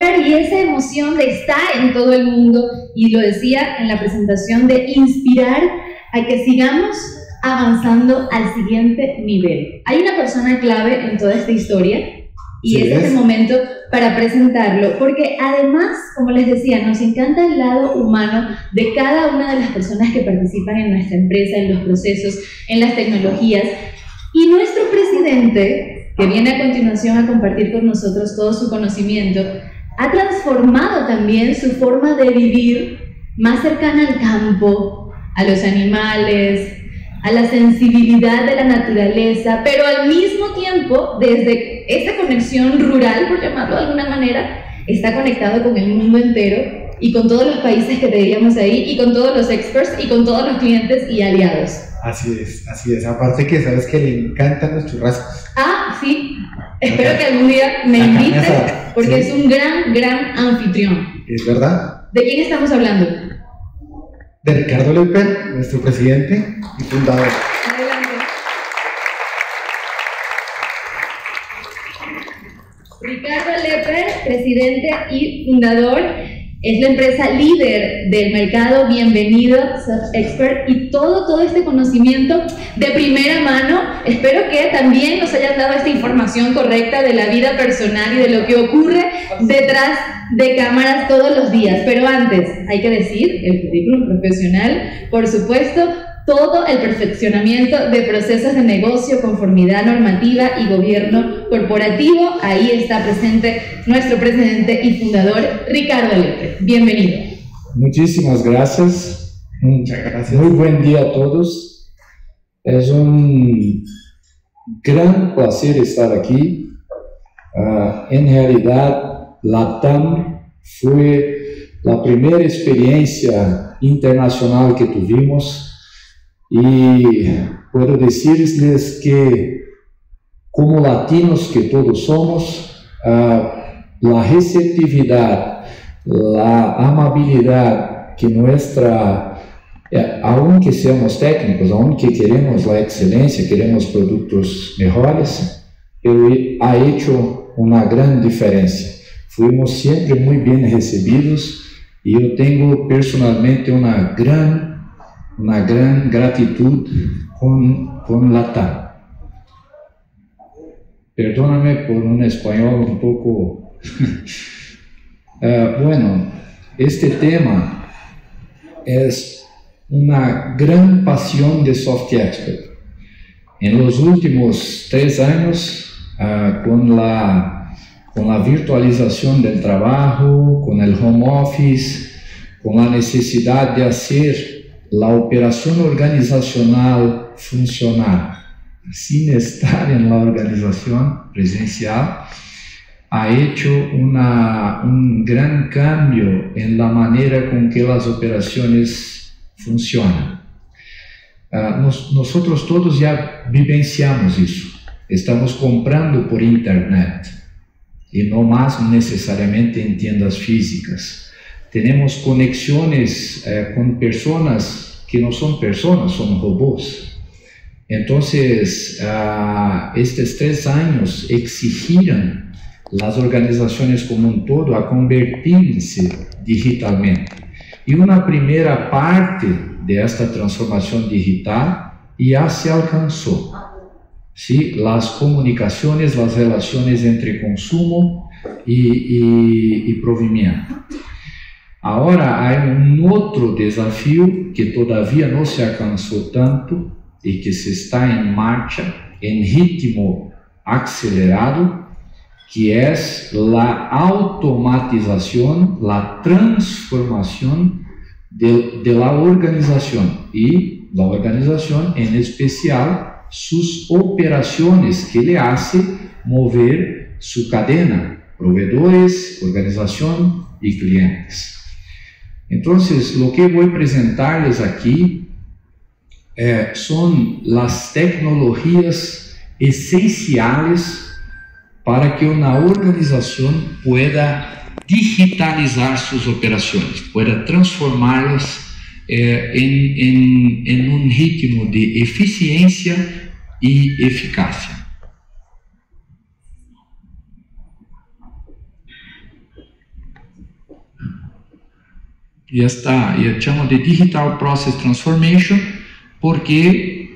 lograr y esa emoción de estar en todo el mundo, y lo decía en la presentación, de inspirar a que sigamos avanzando al siguiente nivel. Hay una persona clave en toda esta historia y Sí, este es el momento para presentarlo, porque además, como les decía, nos encanta el lado humano de cada una de las personas que participan en nuestra empresa, en los procesos, en las tecnologías. Y nuestro presidente, que viene a continuación a compartir con nosotros todo su conocimiento, ha transformado también su forma de vivir más cercana al campo, a los animales, a la sensibilidad de la naturaleza, pero al mismo tiempo, desde esta conexión rural, por llamarlo de alguna manera, está conectado con el mundo entero y con todos los países que veíamos ahí, y con todos los experts, y con todos los clientes y aliados. Así es. Aparte que sabes que le encantan los churrascos. Ah, sí. Espero que algún día me invite, porque sí, es un gran anfitrión. ¿Es verdad? ¿De quién estamos hablando? De Ricardo Lepper, nuestro presidente y fundador. Adelante. Ricardo Lepper, presidente y fundador, es la empresa líder del mercado. Bienvenido, Expert, y todo este conocimiento de primera mano. Espero que también nos hayan dado esta información correcta de la vida personal y de lo que ocurre detrás de cámaras todos los días. Pero antes, hay que decir, el currículum profesional, por supuesto, todo el perfeccionamiento de procesos de negocio, conformidad normativa y gobierno corporativo. Ahí está presente nuestro presidente y fundador, Ricardo Lepper. Bienvenido. Muchísimas gracias. Muchas gracias. Muy buen día a todos. Es un gran placer estar aquí. En realidad, LATAM fue la primera experiencia internacional que tuvimos. Y puedo decirles que, como latinos que todos somos, la receptividad, la amabilidad que aunque seamos técnicos, aunque queremos la excelencia, queremos productos mejores, pero ha hecho una gran diferencia. Fuimos siempre muy bien recibidos y yo tengo personalmente una gran gratitud con LATAM. Perdóname por un español un poco... bueno, este tema es una gran pasión de SoftExpert. En los últimos 3 años, con la virtualización del trabajo, con el home office, con la necesidad de hacer la operación organizacional funcionar sin estar en la organización presencial, ha hecho un gran cambio en la manera con que las operaciones funcionan. Nosotros todos ya vivenciamos eso. Estamos comprando por internet y no más necesariamente en tiendas físicas. Tenemos conexiones con personas que no son personas, son robots. Entonces, estos 3 años exigieron las organizaciones como un todo a convertirse digitalmente. Y una primera parte de esta transformación digital ya se alcanzó. ¿Sí? Las comunicaciones, las relaciones entre consumo y provimiento. Ahora hay un otro desafío que todavía no se alcanzó tanto y que se está en marcha en ritmo acelerado, que es la automatización, la transformación de la organización, y la organización en especial sus operaciones que le hace mover su cadena, proveedores, organización y clientes. Entonces, lo que voy a presentarles aquí son las tecnologías esenciales para que una organización pueda digitalizar sus operaciones, pueda transformarlas en un ritmo de eficiencia y eficacia. e eu chamo de Digital Process Transformation, porque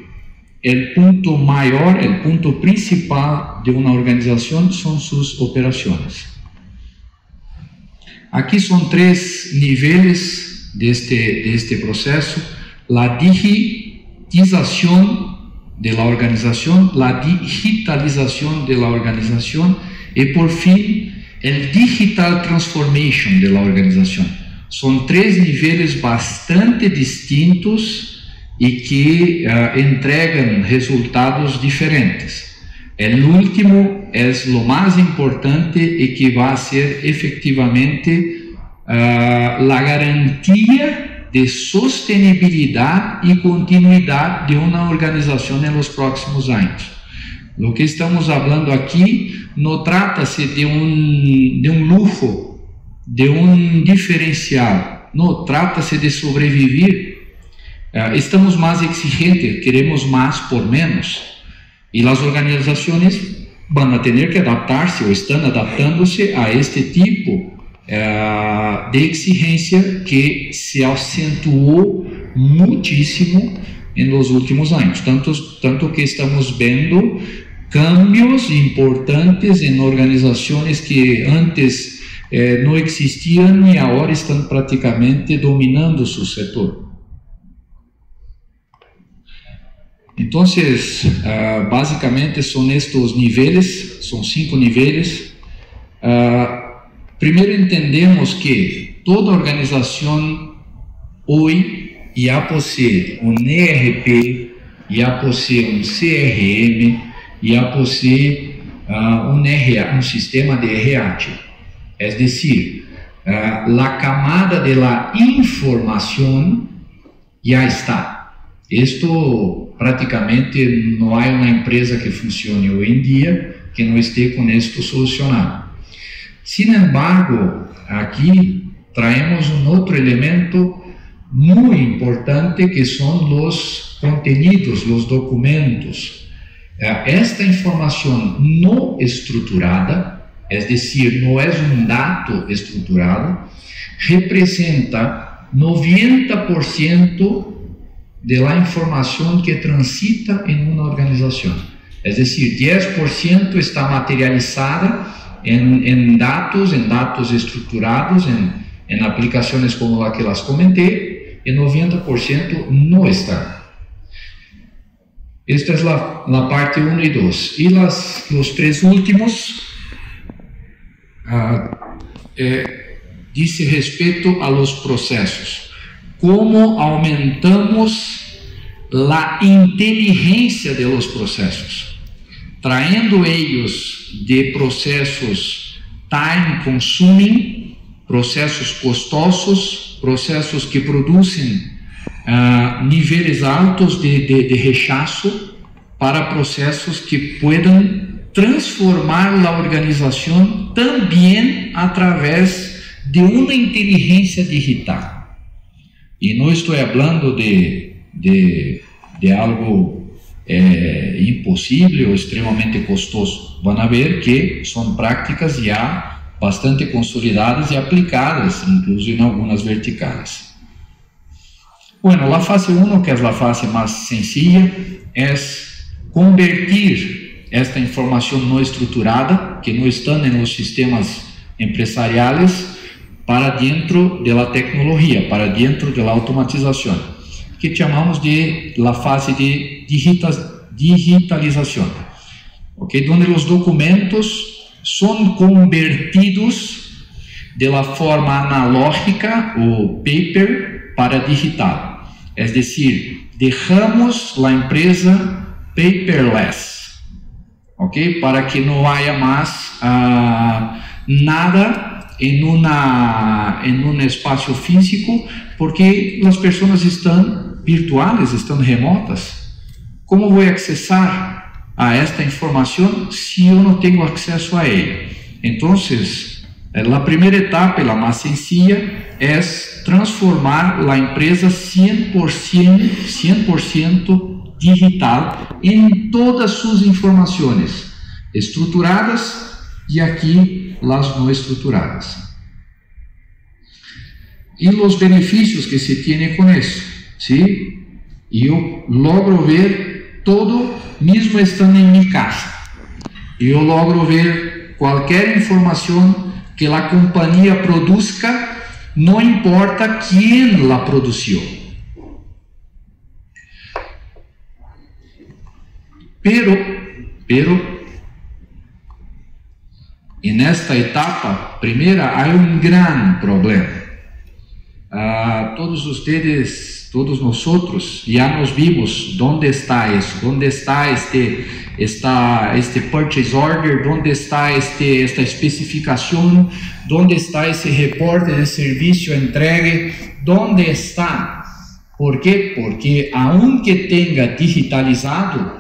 o ponto maior, o ponto principal de uma organização são suas operações. Aqui são 3 níveis deste processo: a digitização da organização, a digitalização da organização e, por fim, o Digital Transformation da organização. São 3 níveis bastante distintos e que entregam resultados diferentes. O último é o mais importante e que vai ser efetivamente a garantia de sostenibilidade e continuidade de uma organização nos próximos anos. O que estamos falando aqui não trata-se de um luxo, de um diferencial, não trata-se de sobreviver. Estamos mais exigentes, queremos mais por menos, e as organizações vão ter que adaptar-se ou estão adaptando-se a este tipo de exigência que se acentuou muitíssimo nos últimos anos, tanto que estamos vendo cambios importantes em organizações que antes não existiam e agora estão praticamente dominando seu setor. Então, basicamente são estes níveis, são 5 níveis. Primeiro entendemos que toda organização hoje já possui um ERP, já possui um CRM, já possui um sistema de RH. É decir, a camada da informação já está. Isto praticamente não há uma empresa que funcione hoje em dia que não esteja com isto solucionado. Sin embargo, aqui traemos um outro elemento muito importante que são os contenidos, os documentos. Esta informação não estruturada, é decir, não é um dado estruturado, representa 90% da informação que transita em uma organização. É decir, 10% está materializada em dados estruturados, em aplicações como a que las comentei, e 90% não está. Esta é a parte 1 e 2. E os 3 últimos diz respeito a los processos. Como aumentamos a inteligência de los processos, traindo eles de processos time consuming, processos custosos, processos que produzem níveis altos de rechaço, para processos que puedan transformar a organização também através de uma inteligência digital. E não estou falando de algo impossível ou extremamente custoso. Vão ver que são práticas já bastante consolidadas e aplicadas, incluso em algumas verticais. Bueno, a fase 1, que é a fase mais sencilla, é convertir esta informação não estruturada, que não está nos sistemas empresariais, para dentro da tecnologia, para dentro da automatização, que chamamos de la fase de digitalização, okay? Onde os documentos são convertidos de la forma analógica, ou paper, para digital. É decir, deixamos a empresa paperless, okay? Para que não haja mais nada em um espaço físico, porque as pessoas estão virtuais, estão remotas. Como vou acessar a esta informação se eu não tenho acesso a ela? Então, a primeira etapa, a mais sencilla, é transformar a empresa 100% digital em todas suas informações, estruturadas e aqui as não estruturadas. y los beneficios que se tiene con eso, ¿sí? Y yo logro ver todo mismo estando en mi casa. Yo logro ver cualquier información que la compañía produzca, no importa quién la produció. Pero, en esta etapa primera hay un gran problema. Todos ustedes, todos nosotros ya nos vimos dónde está eso, dónde está este purchase order, dónde está esta especificación, dónde está ese reporte de servicio entregue, dónde está. ¿Por qué? Porque aunque tenga digitalizado,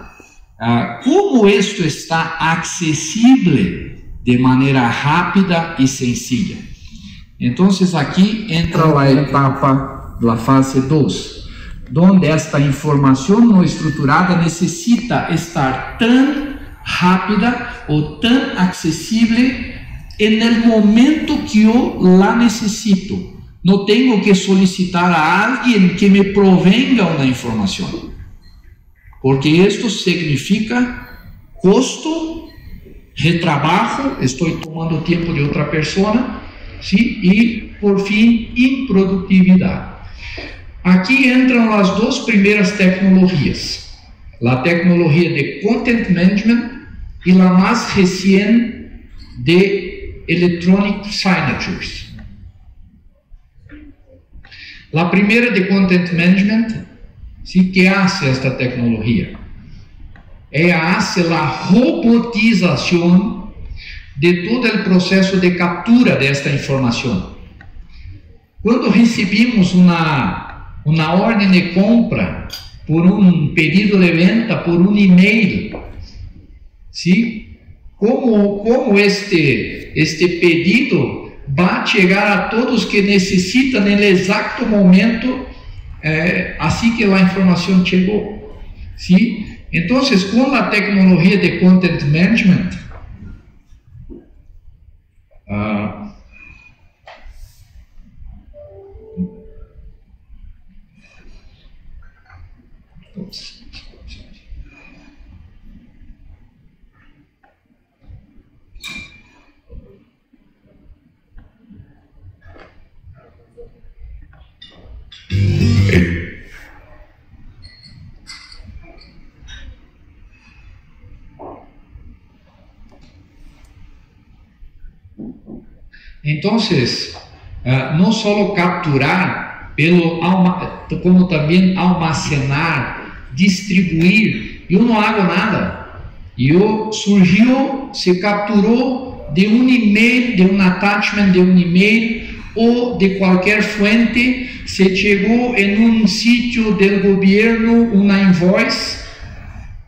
¿cómo esto está accesible de manera rápida y sencilla? Entonces aquí entra la etapa, la fase 2, donde esta información no estructurada necesita estar tan rápida o tan accesible en el momento que yo la necesito. No tengo que solicitar a alguien que me provenga una información, porque esto significa costo, retrabajo, estoy tomando tiempo de otra persona, ¿sí? Y por fin, improductividad. Aquí entran las dos primeras tecnologías, la tecnología de Content Management y la más reciente de Electronic Signatures. La primera de Content Management, ¿sí? ¿Qué hace esta tecnología? Ella hace la robotización de todo el proceso de captura de esta información. Cuando recibimos una orden de compra por un pedido de venta, por un email, ¿sí? ¿Cómo este pedido va a llegar a todos que necesitan en el exacto momento, así que la información llegó, ¿sí? Entonces, con la tecnología de Content Management, entonces, no solo capturar, como también almacenar, distribuir. Yo no hago nada. Se capturó de un email, de un attachment de un email o de cualquier fuente, se llegó en un sitio del gobierno, una invoice.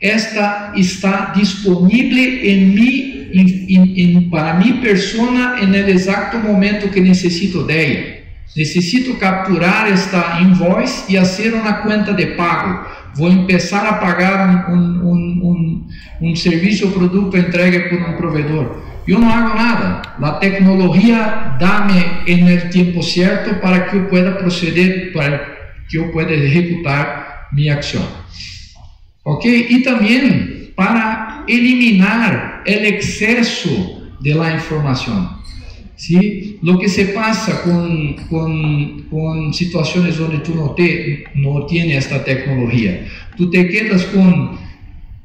Esta está disponible en mí, para mi persona, en el exacto momento que necesito de ella. Necesito capturar esta invoice y hacer una cuenta de pago. Voy a empezar a pagar un servicio o producto entregue por un proveedor. Yo no hago nada. La tecnología dame en el tiempo cierto para que yo pueda proceder, para que yo pueda ejecutar mi acción. ¿Ok? Y también para eliminar el exceso de la información. ¿Sí? Lo que se pasa con situaciones donde tú no tienes esta tecnología. Tú te quedas con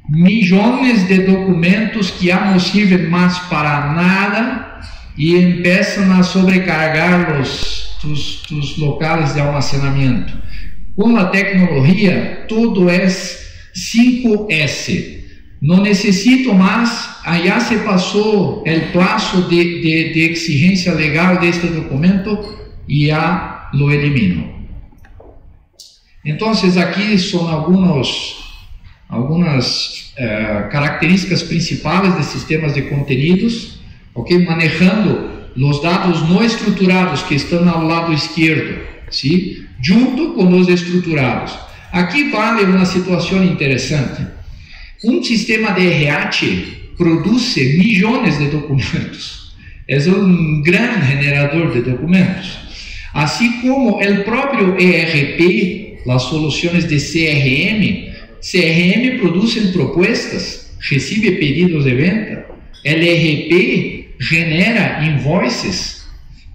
millones de documentos que ya no sirven más para nada y empiezan a sobrecargar tus locales de almacenamiento. Con la tecnología, todo es 5S. No necesito más, allá se pasó el plazo de exigencia legal de este documento y ya lo elimino. Entonces aquí son algunas características principales de sistemas de contenidos, ¿okay? Manejando los datos no estruturados que están al lado izquierdo, ¿sí? Junto con los estruturados. Aquí vale una situación interesante. Un sistema de RH produce millones de documentos. Es un gran generador de documentos. Así como el propio ERP, las soluciones de CRM producen propuestas, recibe pedidos de venta, el ERP genera invoices.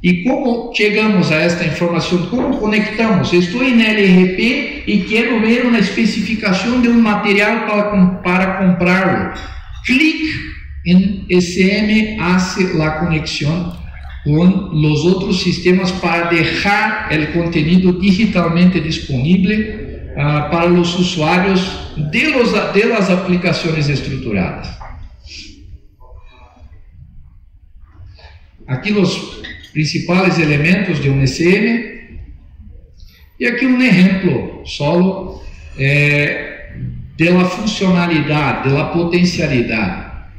¿Y cómo llegamos a esta información? ¿Cómo conectamos? Estoy en el ERP y quiero ver una especificación de un material para comprarlo. Clic en SM, hace la conexión con los otros sistemas para dejar el contenido digitalmente disponible para los usuarios de las aplicaciones estructuradas. Aquí los principales elementos de un SM, y aquí un ejemplo solo de la funcionalidad, de la potencialidad.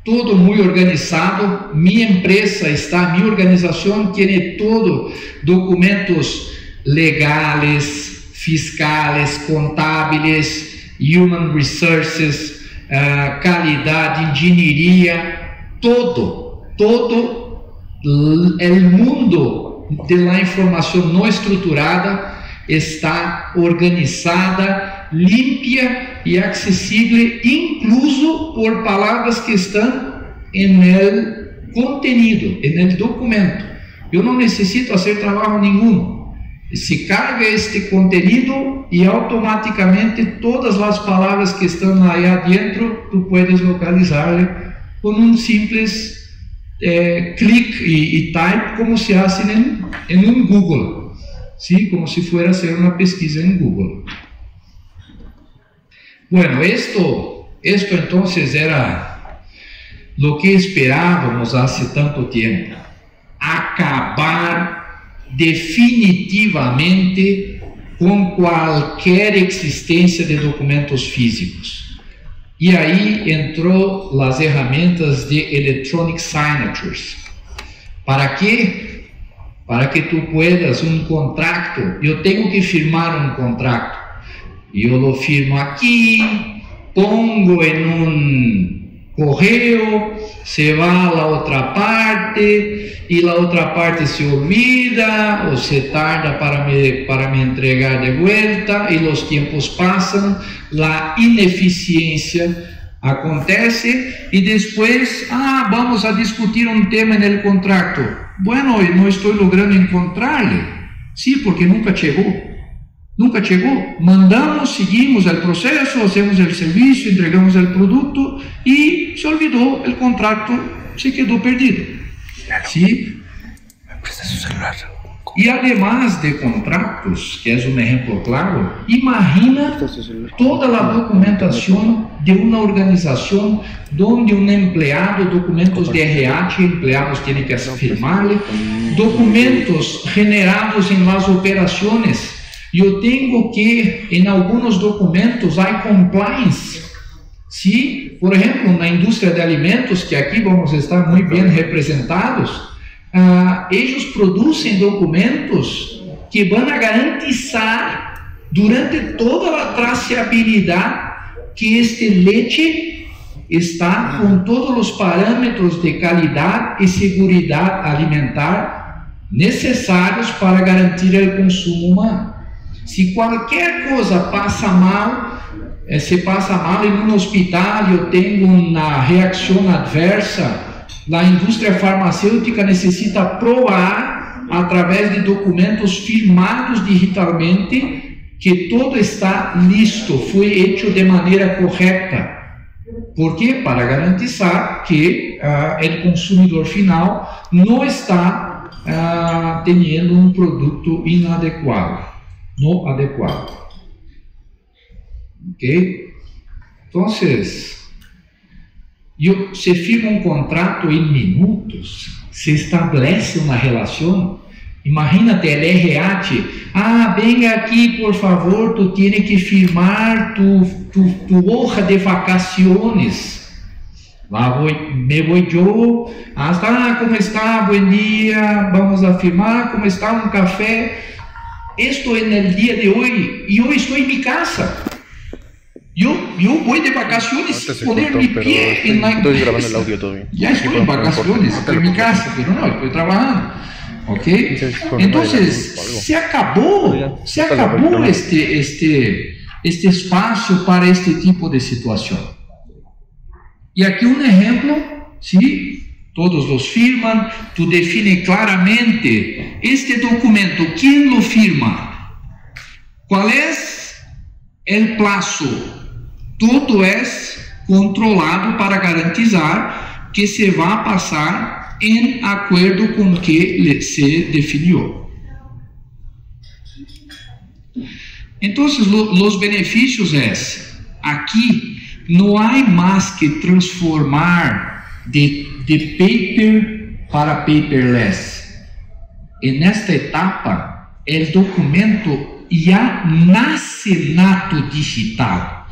Todo muy organizado, mi empresa está, mi organización tiene todo, documentos legales, fiscales, contables, human resources, calidad, ingeniería, todo el mundo de la información no estructurada está organizada, limpia y accesible, incluso por palabras que están en el contenido, en el documento. Yo no necesito hacer trabajo ninguno. Se carga este contenido y automáticamente todas las palabras que están ahí adentro, tú puedes localizarle con un simples clic y type, como se hace en un Google, ¿sí? Como si fuera a hacer una pesquisa en Google. Bueno, esto entonces era lo que esperábamos hace tanto tiempo, acabar definitivamente con cualquier existencia de documentos físicos. E aí entrou as ferramentas de electronic signatures. ¿Para quê? Para que tu puedas um contrato. Eu tenho que firmar um contrato. Eu lo firmo aqui, pongo em um correio, se va a la outra parte e la outra parte se olvida ou se tarda para me entregar de vuelta e os tempos passam, a ineficiência acontece e depois, vamos a discutir um tema no contrato. Bueno, não estou logrando encontrar-lhe. Sim, porque nunca chegou. Nunca chegou. Mandamos, seguimos o processo, hacemos o serviço, entregamos o produto e se olvidou, o contrato se quedou perdido. ¿Sí? Y además de contratos, que es un ejemplo claro, imagina toda la documentación de una organización donde un empleado, documentos de RH, empleados tienen que firmarle, documentos generados en las operaciones. Yo tengo que, en algunos documentos hay compliance. Sí, por ejemplo, en la industria de alimentos, que aquí vamos a estar muy bien representados, ellos producen documentos que van a garantizar durante toda la trazabilidad que este leche está con todos los parámetros de calidad y seguridad alimentar necesarios para garantir el consumo humano. Si cualquier cosa pasa mal, se passa mal em um hospital, eu tenho uma reação adversa, a indústria farmacêutica necessita provar, através de documentos firmados digitalmente, que todo está listo, foi feito de maneira correta. Por quê? Para garantizar que o consumidor final não está tendo um produto inadequado, não adequado. ¿Ok? Entonces, se firma un contrato en minutos, se establece una relación. Imagínate el RH, venga aquí por favor, tú tienes que firmar tu hoja de vacaciones. Me voy yo, ¿cómo está? Buen día, vamos a firmar, ¿cómo está? Un café. Esto en el día de hoy, y hoy estoy en mi casa. Yo voy de vacaciones sin poner mi pie en la empresa. Estoy grabando el audio todavía. Ya estoy en vacaciones, estoy en mi casa, pero no, estoy trabajando. ¿Ok? Entonces, se acabó este espacio para este tipo de situación. Y aquí un ejemplo, ¿sí? Todos los firman, tú defines claramente este documento, ¿quién lo firma? ¿Cuál es el plazo? Todo es controlado para garantizar que se va a pasar en acuerdo con lo que se definió. Entonces, los beneficios es, aquí no hay más que transformar de paper para paperless. En esta etapa, el documento ya nace nato digital.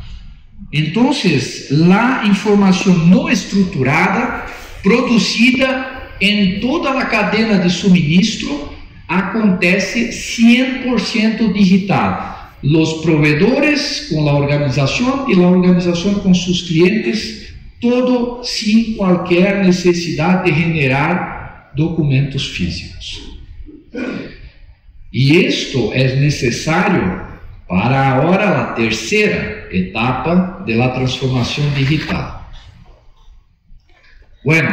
Entonces, la información no estructurada, producida en toda la cadena de suministro, acontece 100% digital. Los proveedores con la organización y la organización con sus clientes, todo sin cualquier necesidad de generar documentos físicos. Y esto es necesario para ahora la tercera etapa de la transformación digital. Bueno,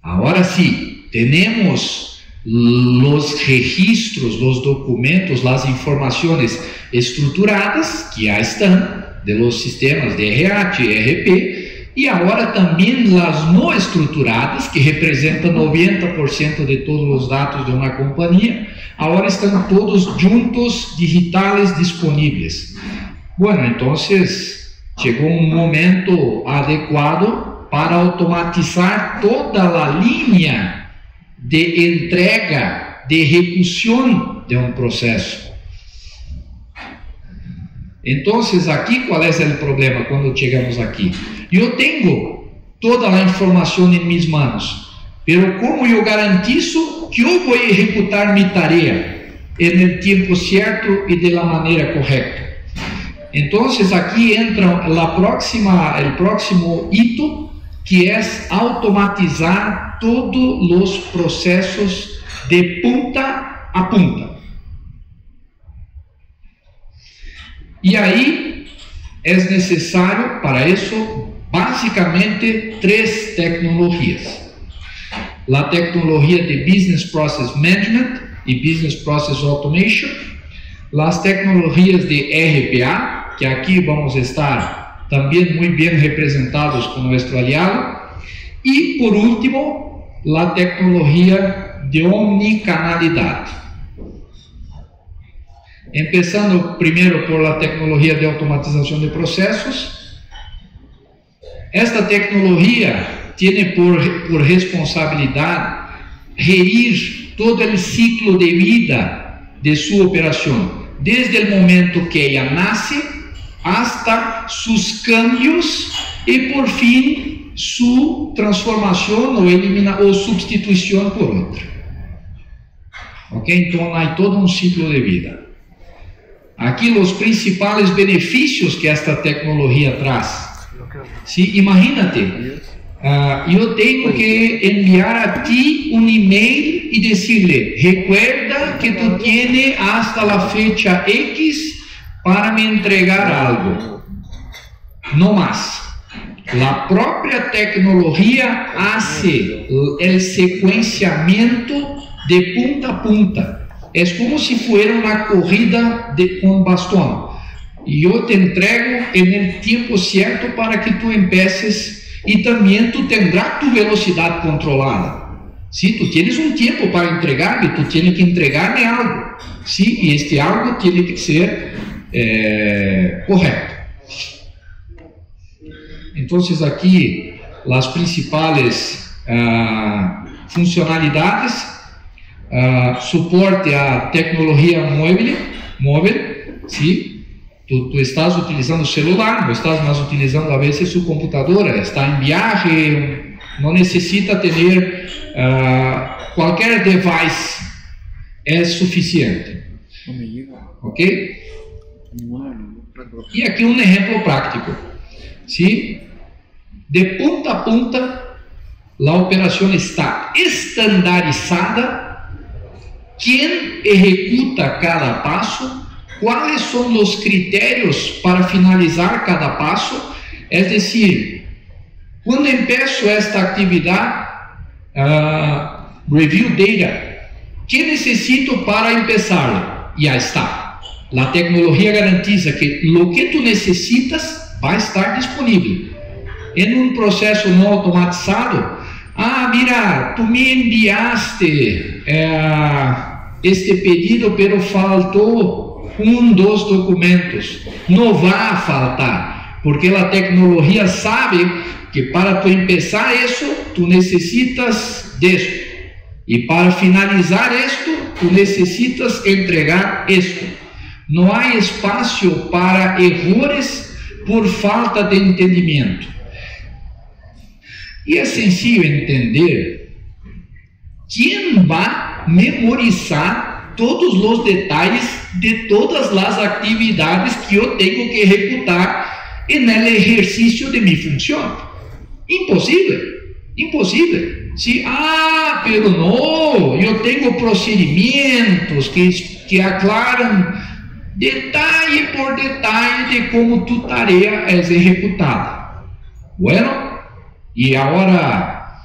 ahora sí, tenemos los registros, los documentos, las informaciones estruturadas que ya están de los sistemas de RH y ERP, y ahora también las no estruturadas, que representan 90% de todos los datos de una compañía, ahora están todos juntos, digitales, disponibles. Bueno, entonces llegó un momento adecuado para automatizar toda la línea de entrega, de ejecución de un proceso. Entonces, aquí, ¿cuál es el problema cuando llegamos aquí? Yo tengo toda la información en mis manos, pero ¿cómo yo garantizo que yo voy a ejecutar mi tarea en el tiempo cierto y de la manera correcta? Entonces, aquí entra el próximo hito, que es automatizar todos los procesos de punta a punta. Y ahí es necesario para eso básicamente 3 tecnologías. La tecnología de Business Process Management y Business Process Automation, las tecnologías de RPA, que aquí vamos a estar también muy bien representados con nuestro aliado, y por último, la tecnología de omnicanalidad. Empezando primero por la tecnología de automatización de procesos. Esta tecnología tiene por responsabilidad reír todo el ciclo de vida de su operación, desde el momento que ella nace hasta sus cambios y por fin su transformación o sustitución por otra. ¿Ok? Entonces hay todo un ciclo de vida. Aquí los principales beneficios que esta tecnología trae. ¿Sí? Imagínate, yo tengo que enviar a ti un email y decirle, recuerda que tú tienes hasta la fecha X para me entregar algo. No más. La propia tecnología hace el secuenciamiento de punta a punta. Es como si fuera una corrida con bastón. Y yo te entrego en el tiempo cierto para que tú empieces, y también tú tendrás tu velocidad controlada. ¿Sí? Tú tienes un tiempo para entregarme, tú tienes que entregarme algo. ¿Sí? Y este algo tiene que ser correcto. Entonces aquí las principales funcionalidades: soporte a tecnología móvil, ¿sí? Tú estás utilizando celular, no estás más utilizando a veces su computadora, está en viaje, no necesita tener cualquier device, es suficiente. ¿Ok? Y aquí un ejemplo práctico, ¿sí? De punta a punta, la operación está estandarizada quién ejecuta cada paso, cuáles son los criterios para finalizar cada paso. Es decir, cuando empiezo esta actividad, review data, ¿qué necesito para empezarla? Ya está. La tecnología garantiza que lo que tú necesitas va a estar disponible. En un proceso no automatizado, mira, tú me enviaste este pedido, pero faltó 2 documentos. No va a faltar, porque la tecnología sabe que para tú empezar eso, tú necesitas de esto. Y para finalizar esto, tú necesitas entregar esto. No hay espacio para errores por falta de entendimiento. E é sencillo entender, ¿quién va a memorizar todos los detalles de todas las actividades que yo tengo que ejecutar en el ejercicio de mi función? Imposible, imposible. Sí, pero no, yo tengo procedimientos que aclaran detalle por detalle de cómo tu tarea es ejecutada. Bueno, y ahora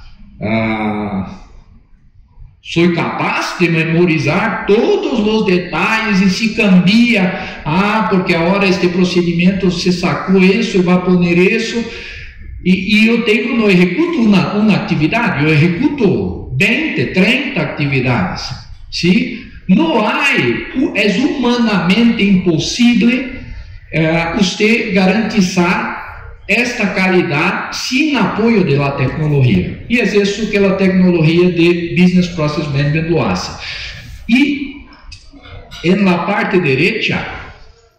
soy capaz de memorizar todos los detalles y si cambia, porque ahora este procedimiento se sacó eso y va a poner eso, y yo no ejecuto una actividad, yo ejecuto 20, 30 actividades, ¿sí? No hay, es humanamente imposible usted garantizar esta calidad sin apoyo de la tecnología. Y es eso que la tecnología de Business Process Management lo hace. Y en la parte derecha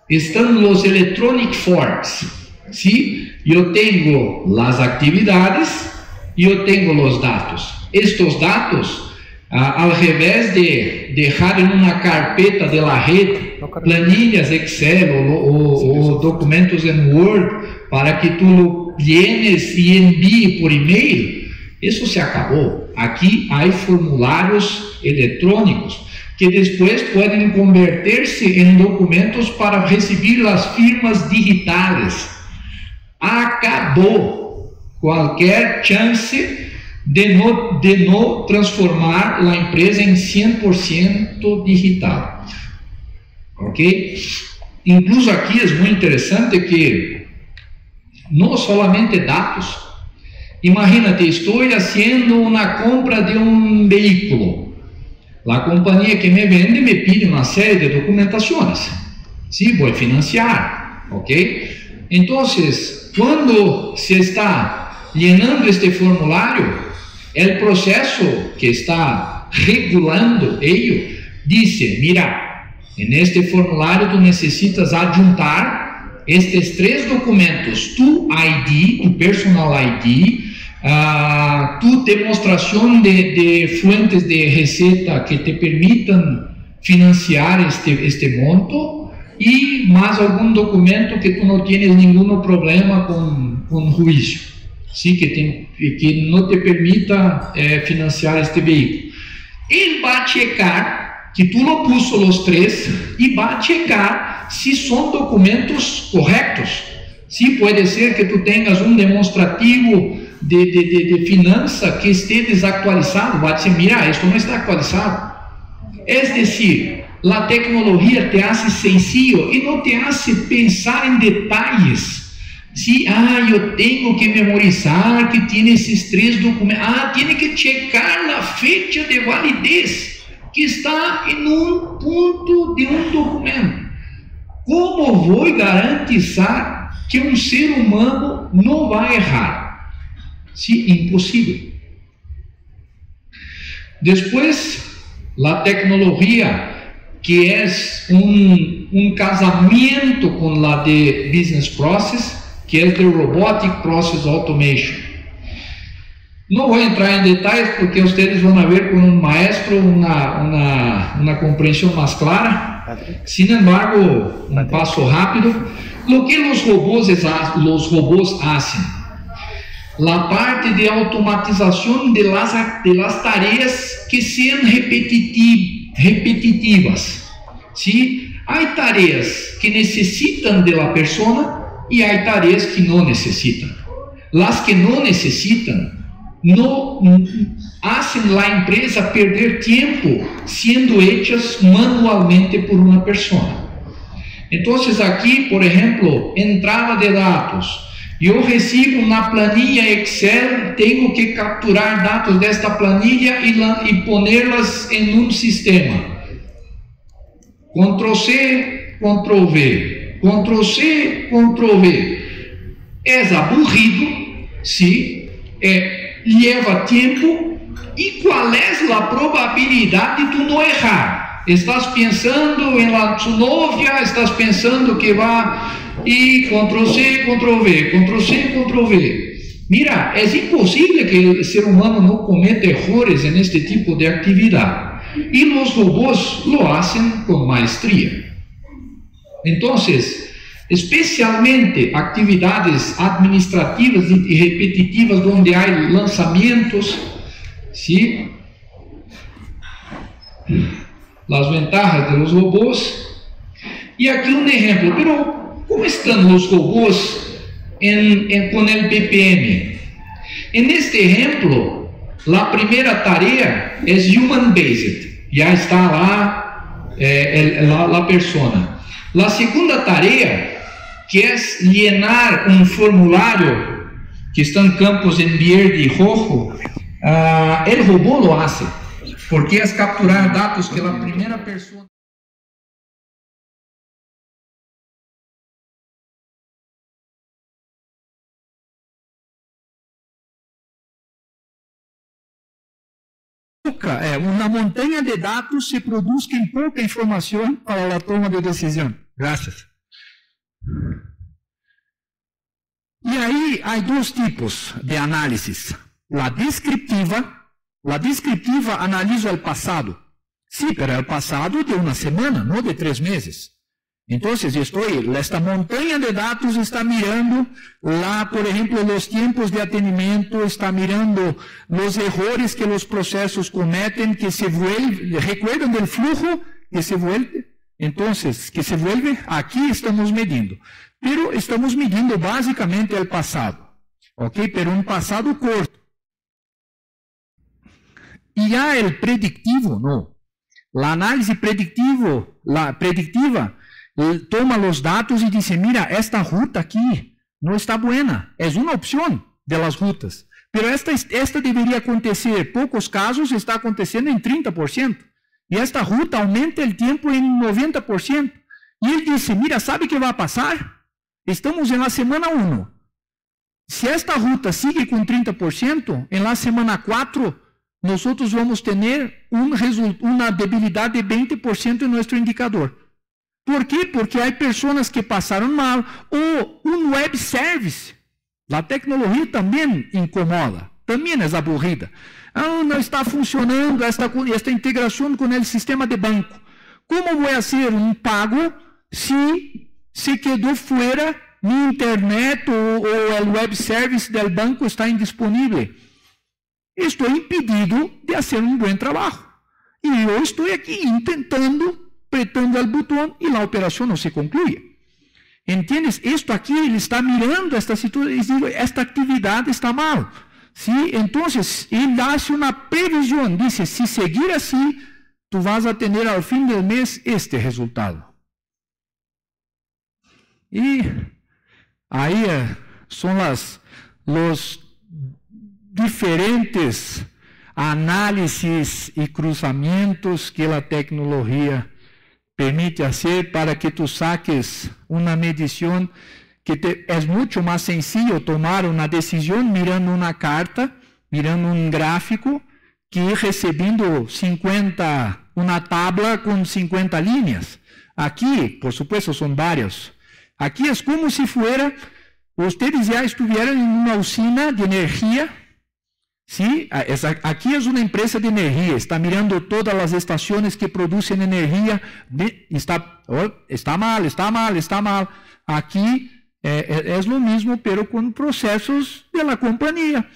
están los electronic forms. ¿Sí? Yo tengo las actividades y yo tengo los datos. Estos datos, al revés de dejar en una carpeta de la red planillas Excel o documentos en Word para que tú lo llenes y envíes por email, eso se acabó. Aquí hay formularios electrónicos que después pueden convertirse en documentos para recibir las firmas digitales. Acabó cualquier chance de no transformar la empresa en 100% digital. ¿Ok? Incluso aquí es muy interesante que no solamente datos. Imagínate, estoy haciendo una compra de un vehículo. La compañía que me vende me pide una serie de documentaciones. Sí, voy a financiar. ¿Ok? Entonces, cuando se está llenando este formulario, el proceso que está regulando ello dice, mira, en este formulario tú necesitas adjuntar estes 3 documentos, tu ID, tu personal ID, tu demostración de fuentes de receta que te permitan financiar este monto y más algún documento que tú no tienes ningún problema con juicio, ¿sí? que no te permita financiar este vehículo. Él va a checar que tú lo puso los 3 y va a checar si son documentos correctos. Sí, puede ser que tú tengas un demostrativo de finanza que esté desactualizado. Va a decir, mira, esto no está actualizado. Es decir, la tecnología te hace sencillo y no te hace pensar en detalles. Sí, yo tengo que memorizar que tiene esses 3 documentos. Tiene que checar la fecha de validez que está en un punto de un documento. ¿Cómo voy a garantizar que un ser humano no va a errar? Sí, imposible. Después, la tecnología, que es un casamiento con la de Business Process, que es de Robotic Process Automation. No voy a entrar en detalles porque ustedes van a ver con un maestro una comprensión más clara. Sin embargo, un paso rápido. Lo que los robots hacen, la parte de automatización de las tareas que sean repetitivas. repetitivas. ¿Sí? Hay tareas que necesitan de la persona y hay tareas que no necesitan. Las que no necesitan no hacen la empresa perder tiempo siendo hechas manualmente por una persona. Entonces aquí, por ejemplo, entrada de datos. Yo recibo una planilla Excel, tengo que capturar datos de esta planilla y ponerlas en un sistema. Ctrl C, Ctrl V, Ctrl C, Ctrl V. Es aburrido, ¿sí? Lleva tiempo. ¿Y cuál es la probabilidad de tú no errar? Estás pensando en tu novia, estás pensando que va y Ctrl C, Ctrl V, Ctrl C, Ctrl V. Mira, es imposible que el ser humano no cometa errores en este tipo de actividad. Y los robots lo hacen con maestría. Entonces, especialmente actividades administrativas y repetitivas donde hay lanzamientos, ¿sí? Las ventajas de los robots. Y aquí un ejemplo, pero ¿cómo están los robots con el BPM? En este ejemplo, la primera tarea es human-based, ya está lá la persona. La segunda tarea, que es llenar un formulario, que están campos en verde y rojo, el robot lo hace, porque es capturar datos que la primera persona... Una montaña de datos se produz en poca información para la toma de decisión. Gracias. Y ahí hay dos tipos de análisis. La descriptiva analiza el pasado. Sí, pero el pasado de una semana, no de 3 meses. Entonces, esta montaña de datos está mirando, por ejemplo, los tiempos de atendimiento, está mirando los errores que los procesos cometen, que se vuelven, recuerdan del flujo que se vuelve. Entonces, que se vuelve, aquí estamos midiendo. Pero estamos midiendo básicamente el pasado, ¿ok? Pero un pasado corto. Y ya el predictivo, no. La análisis predictiva toma los datos y dice, mira, esta ruta aquí no está buena. Es una opción de las rutas. Pero esta debería acontecer, en pocos casos está aconteciendo en 30%. Y esta ruta aumenta el tiempo en 90%. Y él dice, mira, ¿sabe qué va a pasar? Estamos en la semana 1. Si esta ruta sigue con 30%, en la semana 4, nosotros vamos a tener una debilidad de 20% en nuestro indicador. ¿Por qué? Porque hay personas que pasaron mal o un web service. La tecnología también incomoda, también es aburrida. No está funcionando esta integración con el sistema de banco. ¿Cómo voy a hacer un pago si se quedó fuera mi internet o el web service del banco está indisponível? Estoy impedido de hacer un buen trabajo. Y yo estoy aquí intentando, apretando el botón y la operación no se concluye. ¿Entiendes? Esto aquí, él está mirando esta situación y dice, esta actividad está mal. ¿Sí? Entonces, él hace una previsión, dice, si seguir así, tú vas a tener al fin del mes este resultado. Y ahí son los diferentes análisis y cruzamientos que la tecnología permite hacer para que tú saques una medición que es mucho más sencillo tomar una decisión mirando una carta, mirando un gráfico, que recibiendo una tabla con 50 líneas. Aquí, por supuesto, son varios. Aquí es como si fuera, ustedes ya estuvieran en una usina de energía. ¿Sí? Aquí es una empresa de energía, está mirando todas las estaciones que producen energía, está mal. Aquí es lo mismo, pero con procesos de la compañía.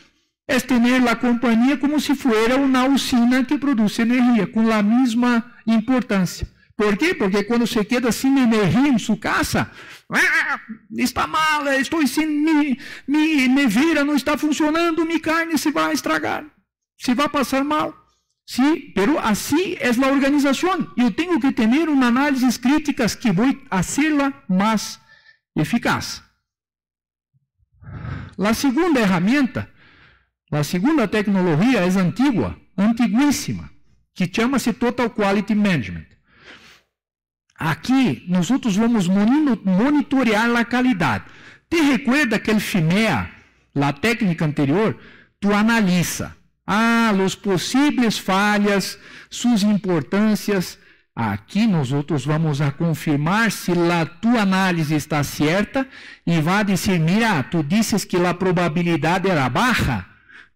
es tener la compañía como si fuera una usina que produce energía, con la misma importancia. ¿Por qué? Porque cuando se queda sin energía en su casa, está mal, estoy sin mi nevera, no está funcionando, mi carne se va a estragar, se va a pasar mal. Sí, pero así es la organización. Yo tengo que tener un análisis críticas que voy a hacerla más eficaz. La segunda herramienta, la segunda tecnología es antigua, antiguísima, que chama-se Total Quality Management. Aqui, nós vamos monitorear a qualidade. Te recuerda que o FIMEA, a técnica anterior, tu analisa os possíveis falhas, suas importâncias. Aqui nós vamos a confirmar se a tua análise está certa e vai dizer, mira, tu dizes que a probabilidade era baixa,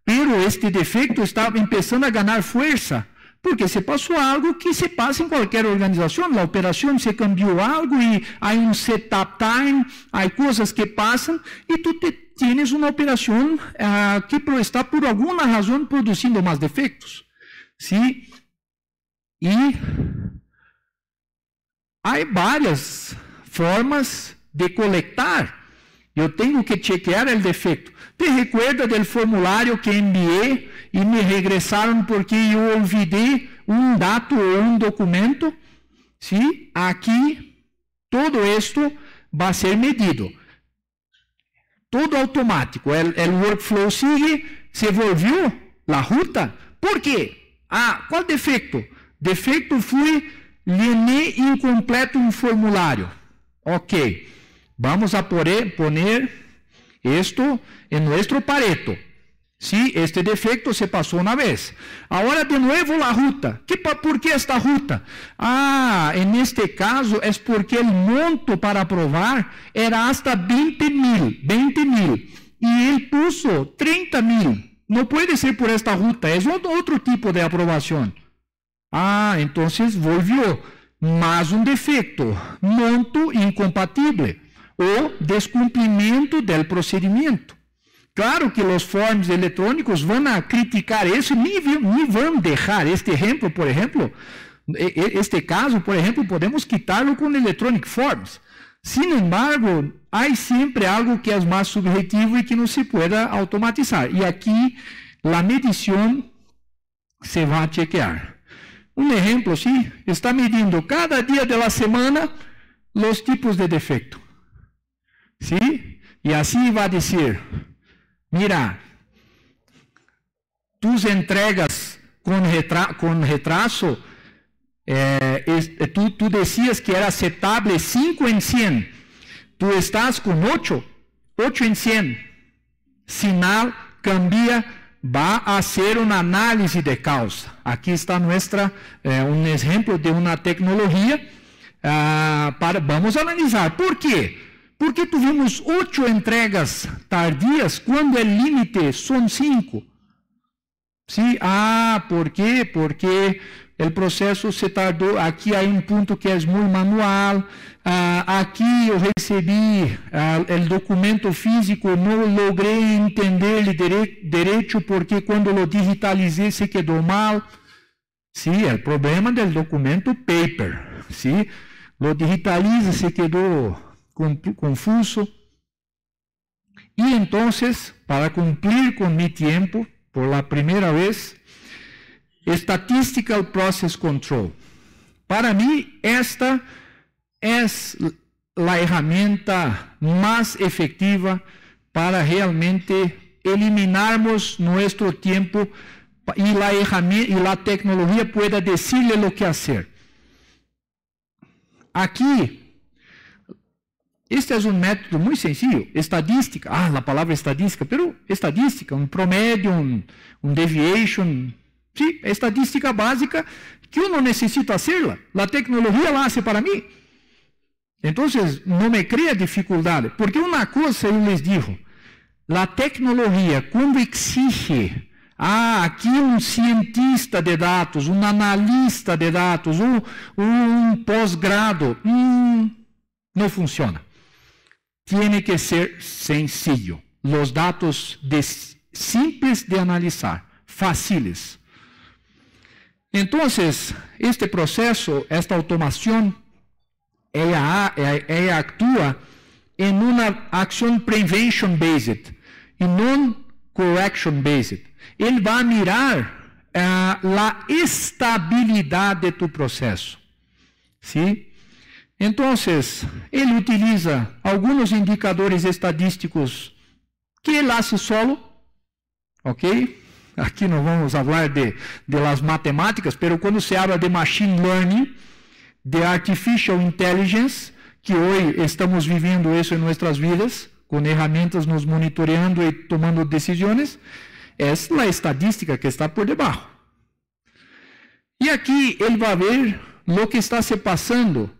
pero este defeito estava começando a ganhar força, porque se passou algo que se passa em qualquer organização, a operação se cambiou algo e há um setup time, há coisas que passam e tu tienes uma operação que está por alguma razão produzindo mais defeitos. Sim? E há várias formas de coletar. Eu tenho que chequear o defeito. Te recuerda do formulário que enviei e me regressaram porque eu olvidei um dado ou um documento? Sim? Aqui, todo isto vai ser medido. Todo automático. O workflow sigue, se volviu a ruta. Por quê? Qual defeito? Defeito foi llené incompleto um formulário. Ok. Vamos a poner esto en nuestro Pareto. Sí, este defecto se pasó una vez. Ahora de nuevo la ruta. ¿Por qué esta ruta? En este caso es porque el monto para aprobar era hasta 20,000. Y él puso 30,000. No puede ser por esta ruta, es otro tipo de aprobación. Entonces volvió más un defecto, monto incompatible o descumprimento del procedimiento. Claro que los forms eletrônicos van a criticar eso, ni van dejar este ejemplo, por ejemplo, este caso, por ejemplo, podemos quitarlo con Electronic Forms. Sin embargo, hay siempre algo que es más subjetivo y que no se pueda automatizar. Y aquí la medición se va a chequear. Un ejemplo, sí, está midiendo cada día de la semana los tipos de defecto. ¿Sí? Y así va a decir, mira, tus entregas con retraso, tú decías que era aceptable 5 en 100, tú estás con 8 en 100. Sinal, cambia, va a hacer una análisis de causa. Aquí está un ejemplo de una tecnología. Vamos a analizar. ¿Por qué? Porque tuvimos 8 entregas tardias quando o límite são 5. ¿Sí? ¿Por quê? Porque o processo se tardou. Aqui há um ponto que é muito manual. Aqui eu recebi o documento físico, não logrei entender direito porque quando lo digitalizei se quedou mal. Sí, o problema do documento paper. Sí? Lo digitaliza, se quedou confuso. Y entonces, para cumplir con mi tiempo, por la primera vez, Statistical Process Control. Para mí, esta es la herramienta más efectiva para realmente eliminarmos nuestro tiempo y la tecnología pueda decirle lo que hacer. Aquí, este é um método muito sencillo, estadística, a palavra estadística, pero estadística, um promédio, um deviation, sí, estadística básica que eu não necessito hacerla, a tecnologia la hace para mim. Então, não me crea dificuldade, porque uma coisa eu les digo, a tecnologia, quando exige, aqui um cientista de dados, um analista de dados, um pós-grado, não funciona. Tiene que ser sencillo. Los datos simples de analisar, fáciles. Entonces, este proceso, esta automación, ella actúa en una acción prevention-based y non-correction-based. Él va a mirar la estabilidad de tu proceso. ¿Sí? Entonces, él utiliza algunos indicadores estadísticos que él hace solo, ¿ok? Aqui não vamos falar de las matemáticas, pero quando se habla de machine learning, de artificial intelligence, que hoje estamos vivendo isso em nossas vidas, com ferramentas nos monitoreando e tomando decisões, é a estadística que está por debaixo. E aqui ele vai ver o que está se passando,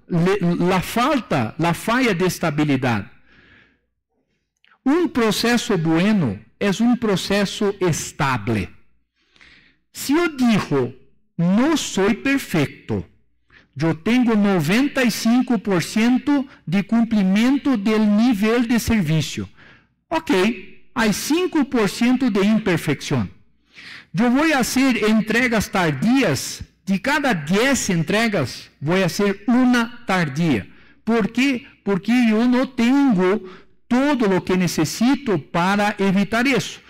a falha de estabilidade. Um processo bueno é um processo estable. Se eu digo, não sou perfeito, eu tenho 95% de cumprimento do nível de serviço. Ok, há 5% de imperfeição. Eu vou fazer entregas tardias, de cada 10 entregas, vou fazer uma tardia. Por quê? Porque eu não tenho todo o que necessito para evitar isso.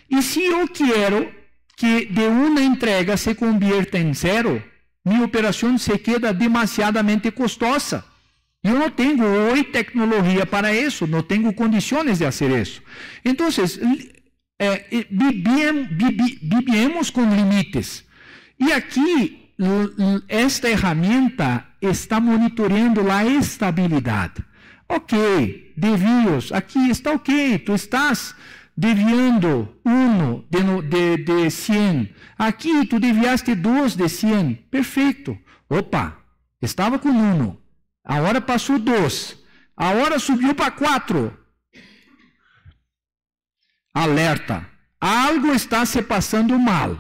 E se eu quero que de uma entrega se convierta em zero, minha operação se queda demasiadamente custosa. Eu não tenho hoje tecnologia para isso, não tenho condições de fazer isso. Então, vivemos com limites. E aqui, esta ferramenta está monitoreando a estabilidade. Ok, desvios, aqui está ok, tu estás desviando 1 de 100, aqui tu desviaste 2 de 100, perfeito. Opa, estava com 1, agora passou 2, agora subiu para 4. Alerta, algo está se passando mal.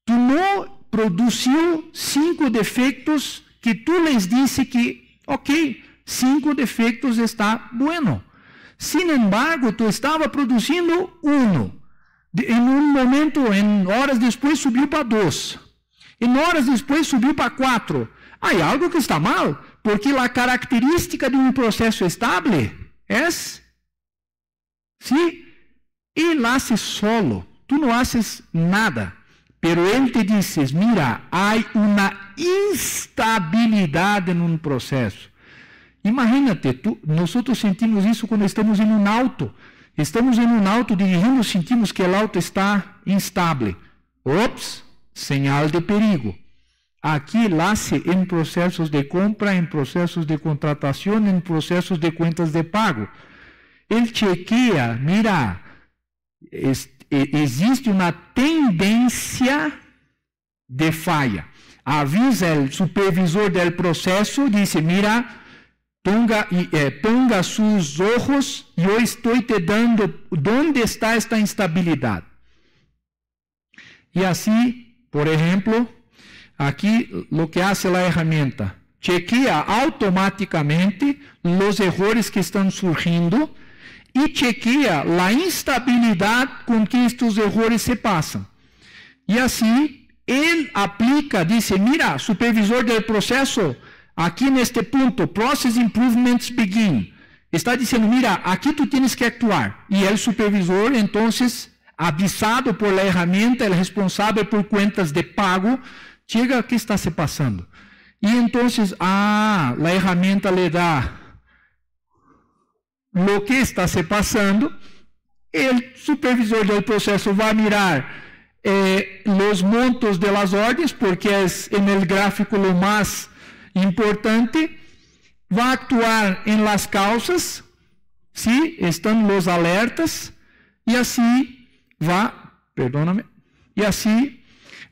Tu não produziu 5 defeitos que tu lhes disse que, ok, 5 defeitos está bueno. Sin embargo, tu estava produzindo 1. Em um momento, em horas depois, subiu para 2. Em horas depois, subiu para 4. Há algo que está mal, porque a característica de um processo estável é, sim, ele hace solo. Tu não haces nada. Pero ele te diz, mira, há uma instabilidade em um processo. Imagínate, nós sentimos isso quando estamos em um auto. Estamos em um auto dirigindo, sentimos que o auto está instável. Ops, señal de perigo. Aqui nasce em processos de compra, em processos de contratação, em processos de contas de pago. Ele chequeia, mira, existe uma tendência de falha. Avisa o supervisor do processo, diz, mira, ponga seus olhos e eu estou te dando onde está esta instabilidade. E assim, por exemplo, aqui o que faz a ferramenta, chequeia automaticamente os erros que estão surgindo e chequeia a instabilidade com que estes erros se passam. E assim, ele aplica, diz, mira, supervisor do processo, aqui neste ponto, process improvements begin. Está dizendo, mira, aqui tu tens que actuar. E o supervisor, então, avisado por la ferramenta, o responsável por contas de pago, chega, o que está se passando? E então, a ferramenta lhe dá o que está se passando, o supervisor do processo vai mirar os montos de las ordens, porque é no gráfico o mais importante, vai actuar em las causas, se estão os alertas, e assim vai, e assim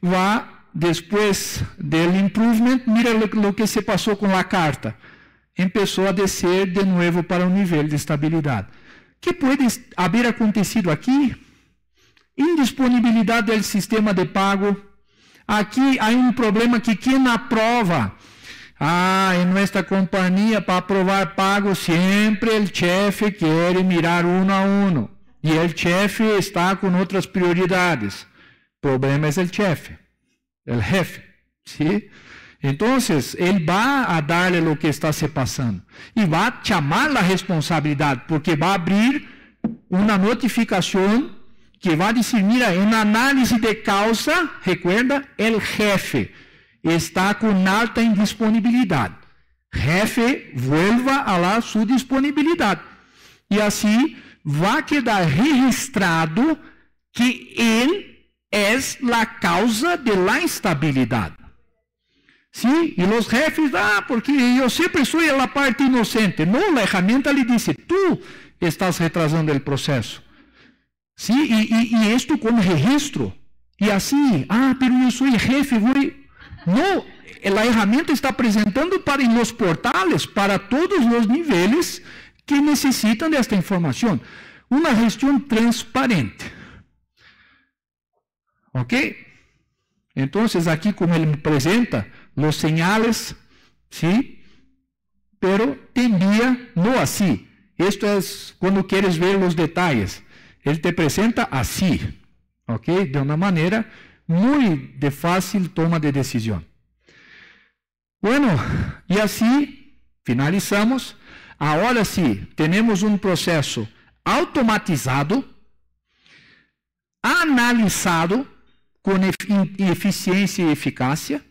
vai, depois do improvement, mira o que se passou com a carta, começou a descer de novo para o nível de estabilidade. Que pode haver acontecido aqui? Indisponibilidade do sistema de pago. Aqui há um problema que quem aprova, em nossa companhia, para aprovar pago, sempre o chefe quer mirar 1 a 1. y el jefe está con otras prioridades. El problema es el jefe, ¿sí? Entonces, él va a darle lo que está se pasando y va a llamar la responsabilidad, porque va a abrir una notificación que va a decir, mira, en análisis de causa, recuerda, el jefe está con alta indisponibilidad. Jefe, vuelva a su disponibilidad. Y así va a quedar registrado que él es la causa de la instabilidad. ¿Sí? Y los jefes, porque yo siempre soy la parte inocente. No, la herramienta le dice, tú estás retrasando el proceso. ¿Sí? Y esto con registro. Y así, pero yo soy el jefe, No, la herramienta está presentando para en los portales, para todos los niveles que necesitan de esta información. Una gestión transparente. ¿Ok? Entonces, aquí como él presenta los señales, ¿sí? Pero te envía no así. Esto es cuando quieres ver los detalles. Él te presenta así, ¿ok? De una manera muy de fácil toma de decisión. Bueno, y así finalizamos. Ahora sí, tenemos un proceso automatizado, analisado con eficiencia y eficacia,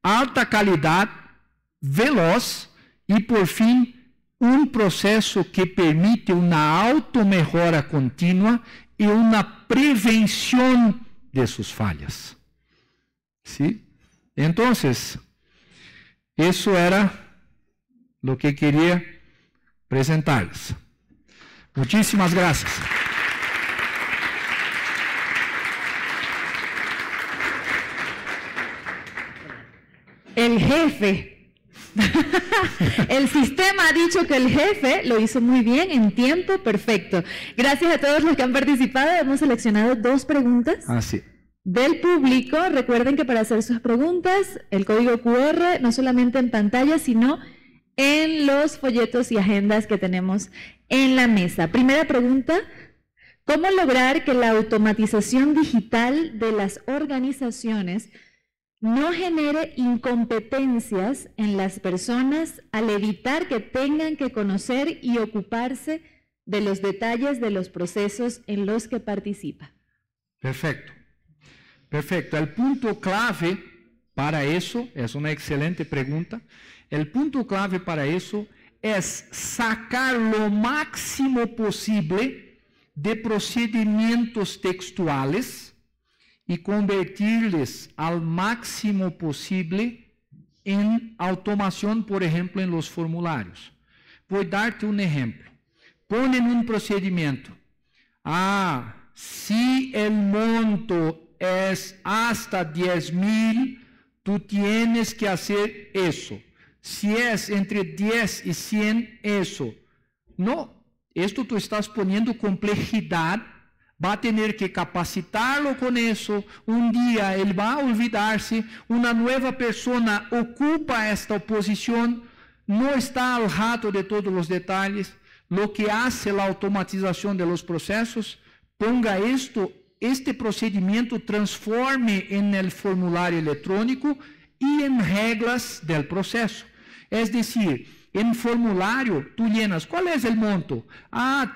alta calidad, veloz y por fin un proceso que permite una automejora continua y una prevención de sus fallas. ¿Sí? Entonces, eso era lo que quería presentarles. Muchísimas gracias. El jefe. El sistema ha dicho que el jefe lo hizo muy bien, en tiempo perfecto. Gracias a todos los que han participado. Hemos seleccionado 2 preguntas del público. Recuerden que para hacer sus preguntas, el código QR, no solamente en pantalla, sino en los folletos y agendas que tenemos en la mesa. Primera pregunta: ¿cómo lograr que la automatización digital de las organizaciones no genere incompetencias en las personas al evitar que tengan que conocer y ocuparse de los detalles de los procesos en los que participa? Perfecto. Perfecto. El punto clave para eso, es una excelente pregunta, el punto clave para eso es sacar lo máximo posible de procedimientos textuales y convertirles al máximo posible en automación, por ejemplo, en los formularios. Voy a darte un ejemplo. Ponen un procedimiento. Si el monto es hasta 10,000, tú tienes que hacer eso. Si es entre 10 y 100, eso. No, esto tú estás poniendo complejidad. Va a tener que capacitarlo con eso. Un día él va a olvidarse. Una nueva persona ocupa esta posición. No está al rato de todos los detalles. Lo que hace la automatización de los procesos, ponga este procedimiento, transforme en el formulario electrónico y en reglas del proceso. Es decir, en formulario tú llenas, ¿cuál es el monto?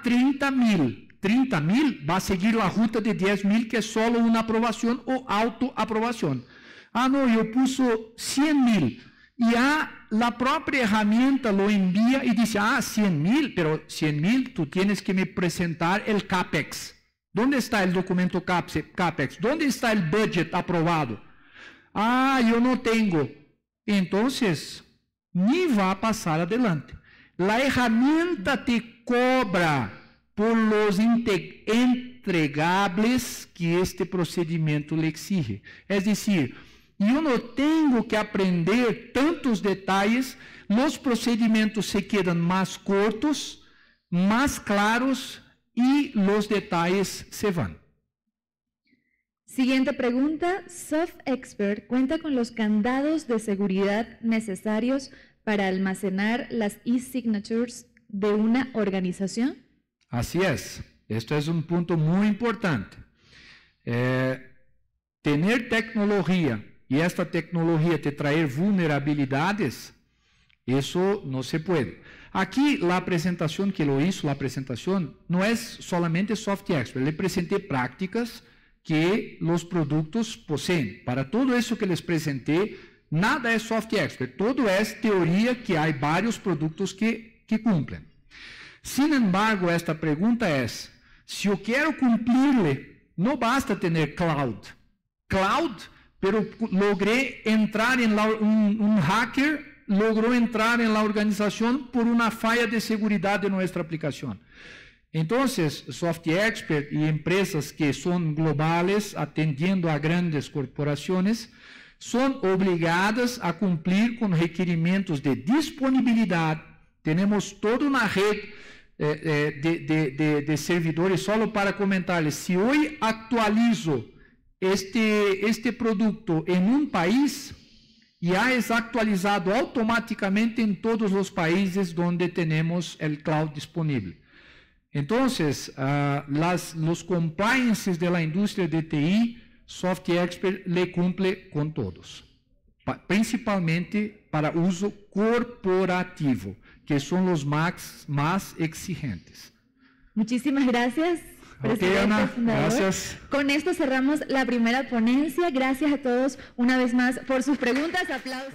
30,000. 30,000 va a seguir la ruta de 10,000, que es solo una aprobación o autoaprobación. No, yo puso 100,000. Y la propia herramienta lo envía y dice, 100,000, pero 100,000 tú tienes que me presentar el CAPEX. ¿Dónde está el documento CAPEX? ¿Dónde está el budget aprobado? Yo no tengo. Entonces, ni va a pasar adelante. La herramienta te cobra por los entregables que este procedimiento le exige. Es decir, yo no tengo que aprender tantos detalles, los procedimientos se quedan más cortos, más claros y los detalles se van. Siguiente pregunta. SoftExpert cuenta con los candados de seguridad necesarios para almacenar las e-signatures de una organización. Así es. Esto es un punto muy importante. Tener tecnología y esta tecnología te traer vulnerabilidades, eso no se puede. Aquí la presentación que lo hizo, la presentación no es solamente Soft Expert, le presenté prácticas que los productos poseen. Para todo eso que les presenté, nada es Soft Expert, todo es teoría que hay varios productos que cumplen. Sin embargo, esta pregunta es, si yo quiero cumplirle, no basta tener cloud, pero logré entrar en un hacker logró entrar en la organización por una falla de seguridad de nuestra aplicación. Entonces, Soft Expert y empresas que son globales, atendiendo a grandes corporaciones, son obligadas a cumplir con requerimientos de disponibilidad. Tenemos toda una red de servidores, solo para comentarles, si hoy actualizo este producto en un país, ya es actualizado automáticamente en todos los países donde tenemos el cloud disponible. Entonces, los compliances de la industria de TI, Soft Expert le cumple con todos, principalmente para uso corporativo, que son los más exigentes. Muchísimas gracias. Okay, Ana, gracias. Con esto cerramos la primera ponencia. Gracias a todos una vez más por sus preguntas. Aplausos.